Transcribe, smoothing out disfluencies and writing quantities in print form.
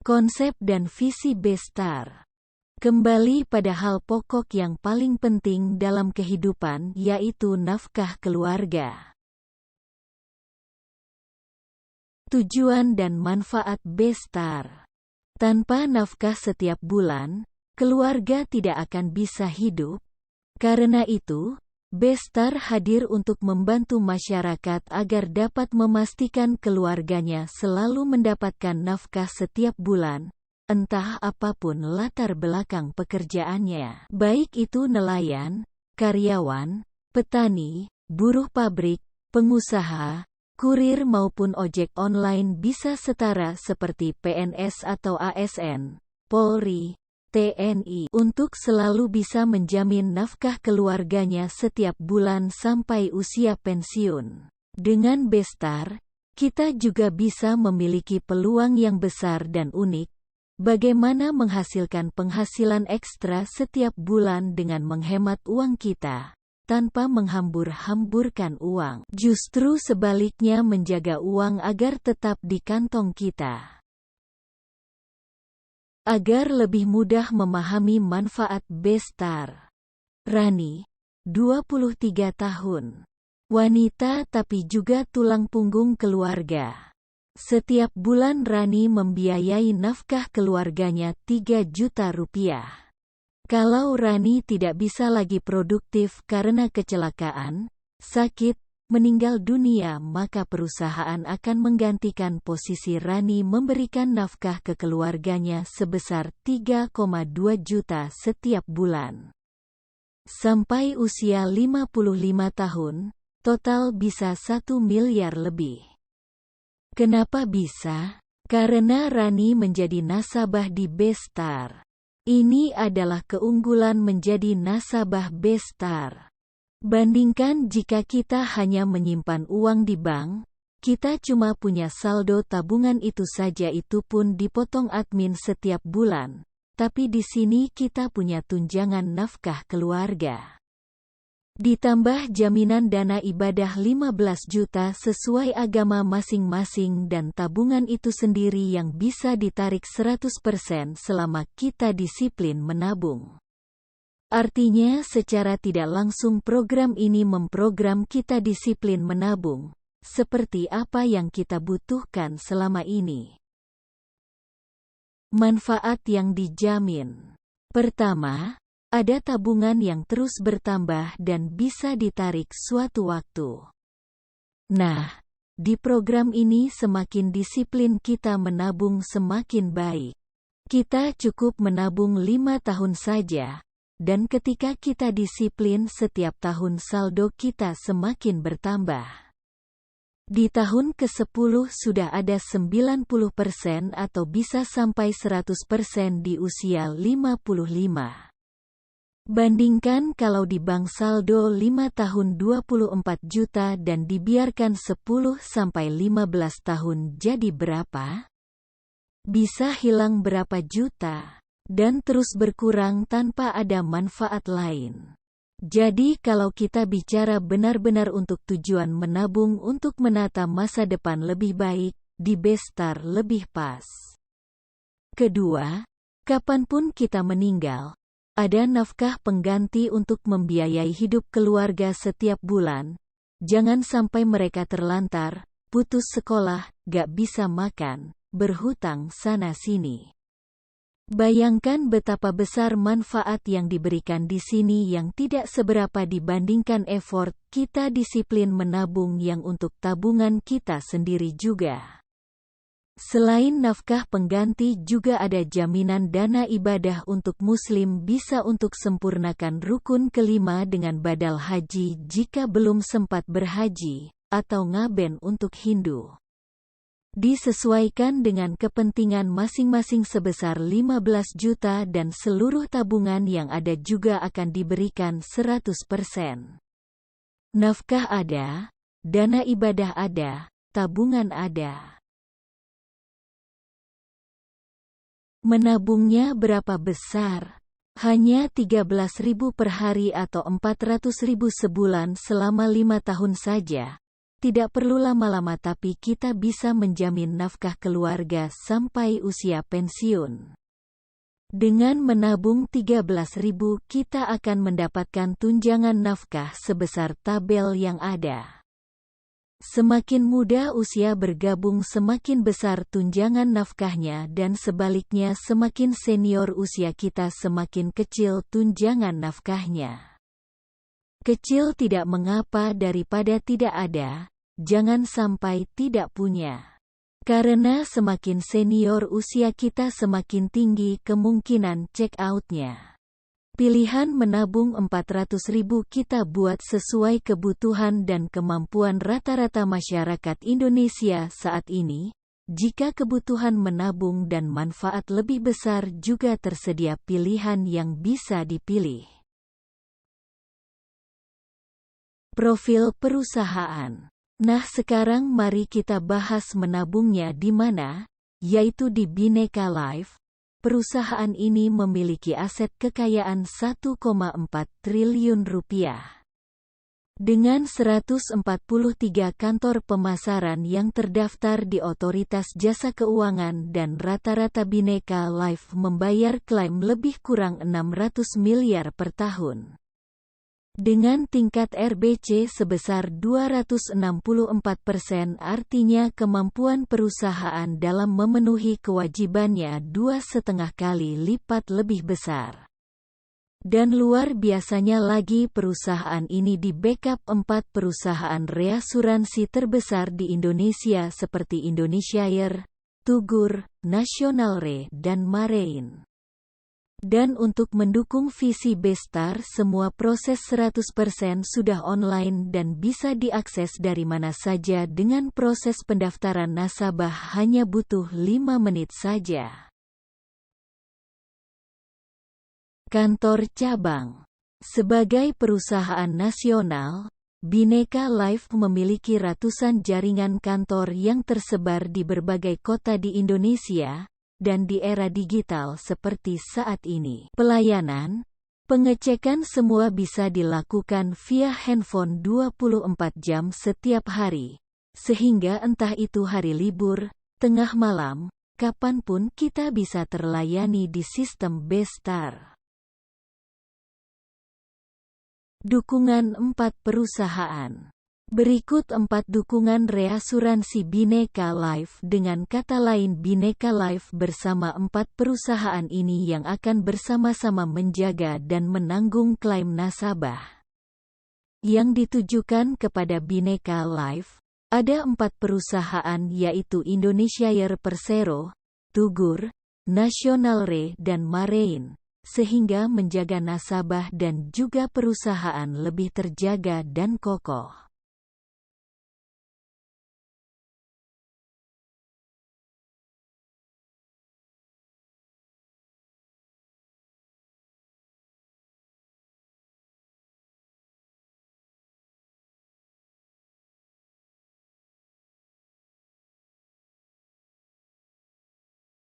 Konsep dan visi BESTAR. Kembali pada hal pokok yang paling penting dalam kehidupan, yaitu nafkah keluarga. Tujuan dan manfaat BESTAR. Tanpa nafkah setiap bulan, keluarga tidak akan bisa hidup. Karena itu, BESTAR hadir untuk membantu masyarakat agar dapat memastikan keluarganya selalu mendapatkan nafkah setiap bulan, entah apapun latar belakang pekerjaannya. Baik itu nelayan, karyawan, petani, buruh pabrik, pengusaha, kurir maupun ojek online bisa setara seperti PNS atau ASN, Polri, TNI untuk selalu bisa menjamin nafkah keluarganya setiap bulan sampai usia pensiun. Dengan BESTAR, kita juga bisa memiliki peluang yang besar dan unik, bagaimana menghasilkan penghasilan ekstra setiap bulan dengan menghemat uang kita, tanpa menghambur-hamburkan uang. Justru sebaliknya menjaga uang agar tetap di kantong kita. Agar lebih mudah memahami manfaat BESTAR. Rani, 23 tahun. Wanita tapi juga tulang punggung keluarga. Setiap bulan Rani membiayai nafkah keluarganya 3 juta rupiah. Kalau Rani tidak bisa lagi produktif karena kecelakaan, sakit, meninggal dunia, maka perusahaan akan menggantikan posisi Rani memberikan nafkah ke keluarganya sebesar 3,2 juta setiap bulan. Sampai usia 55 tahun, total bisa 1 miliar lebih. Kenapa bisa? Karena Rani menjadi nasabah di BESTAR. Ini adalah keunggulan menjadi nasabah BESTAR. Bandingkan jika kita hanya menyimpan uang di bank, kita cuma punya saldo tabungan itu saja, itu pun dipotong admin setiap bulan. Tapi di sini kita punya tunjangan nafkah keluarga. Ditambah jaminan dana ibadah 15 juta sesuai agama masing-masing dan tabungan itu sendiri yang bisa ditarik 100% selama kita disiplin menabung. Artinya secara tidak langsung program ini memprogram kita disiplin menabung, seperti apa yang kita butuhkan selama ini. Manfaat yang dijamin. Pertama, ada tabungan yang terus bertambah dan bisa ditarik suatu waktu. Nah, di program ini semakin disiplin kita menabung semakin baik. Kita cukup menabung 5 tahun saja. Dan ketika kita disiplin setiap tahun saldo kita semakin bertambah. Di tahun ke-10 sudah ada 90% atau bisa sampai 100% di usia 55. Bandingkan kalau di bank saldo 5 tahun 24 juta dan dibiarkan 10-15 tahun jadi berapa? Bisa hilang berapa juta? Dan terus berkurang tanpa ada manfaat lain. Jadi kalau kita bicara benar-benar untuk tujuan menabung untuk menata masa depan lebih baik, di BESTAR lebih pas. Kedua, kapanpun kita meninggal, ada nafkah pengganti untuk membiayai hidup keluarga setiap bulan. Jangan sampai mereka terlantar, putus sekolah, gak bisa makan, berhutang sana-sini. Bayangkan betapa besar manfaat yang diberikan di sini yang tidak seberapa dibandingkan effort kita disiplin menabung yang untuk tabungan kita sendiri juga. Selain nafkah pengganti juga ada jaminan dana ibadah untuk muslim bisa untuk sempurnakan rukun kelima dengan badal haji jika belum sempat berhaji, atau ngaben untuk Hindu. Disesuaikan dengan kepentingan masing-masing sebesar 15 juta dan seluruh tabungan yang ada juga akan diberikan 100%. Nafkah ada, dana ibadah ada, tabungan ada. Menabungnya berapa besar? Hanya 13.000 per hari atau 400.000 sebulan selama 5 tahun saja. Tidak perlu lama-lama tapi kita bisa menjamin nafkah keluarga sampai usia pensiun. Dengan menabung 13.000 kita akan mendapatkan tunjangan nafkah sebesar tabel yang ada. Semakin muda usia bergabung semakin besar tunjangan nafkahnya dan sebaliknya semakin senior usia kita semakin kecil tunjangan nafkahnya. Kecil tidak mengapa daripada tidak ada, jangan sampai tidak punya. Karena semakin senior usia kita semakin tinggi kemungkinan check out-nya. Pilihan menabung 400.000 kita buat sesuai kebutuhan dan kemampuan rata-rata masyarakat Indonesia saat ini. Jika kebutuhan menabung dan manfaat lebih besar juga tersedia pilihan yang bisa dipilih. Profil perusahaan. Nah sekarang mari kita bahas menabungnya di mana, yaitu di Bhinneka Life. Perusahaan ini memiliki aset kekayaan 1,4 triliun rupiah. Dengan 143 kantor pemasaran yang terdaftar di Otoritas Jasa Keuangan dan rata-rata Bhinneka Life membayar klaim lebih kurang 600 miliar per tahun. Dengan tingkat RBC sebesar 264% artinya kemampuan perusahaan dalam memenuhi kewajibannya 2,5 kali lipat lebih besar. Dan luar biasanya lagi perusahaan ini di backup 4 perusahaan reasuransi terbesar di Indonesia seperti Indonesiayer, Tugur, National Re dan Marine. Dan untuk mendukung visi BESTAR semua proses 100% sudah online dan bisa diakses dari mana saja dengan proses pendaftaran nasabah hanya butuh 5 menit saja. Kantor cabang. Sebagai perusahaan nasional, Bhinneka Life memiliki ratusan jaringan kantor yang tersebar di berbagai kota di Indonesia. Dan di era digital seperti saat ini, pelayanan, pengecekan semua bisa dilakukan via handphone 24 jam setiap hari. Sehingga entah itu hari libur, tengah malam, kapanpun kita bisa terlayani di sistem BESTAR. Dukungan 4 perusahaan. Berikut 4 dukungan reasuransi Bhinneka Life. Dengan kata lain Bhinneka Life bersama 4 perusahaan ini yang akan bersama-sama menjaga dan menanggung klaim nasabah. Yang ditujukan kepada Bhinneka Life, ada 4 perusahaan yaitu Indonesiayer Persero, Tugur, National Re dan Marine, sehingga menjaga nasabah dan juga perusahaan lebih terjaga dan kokoh.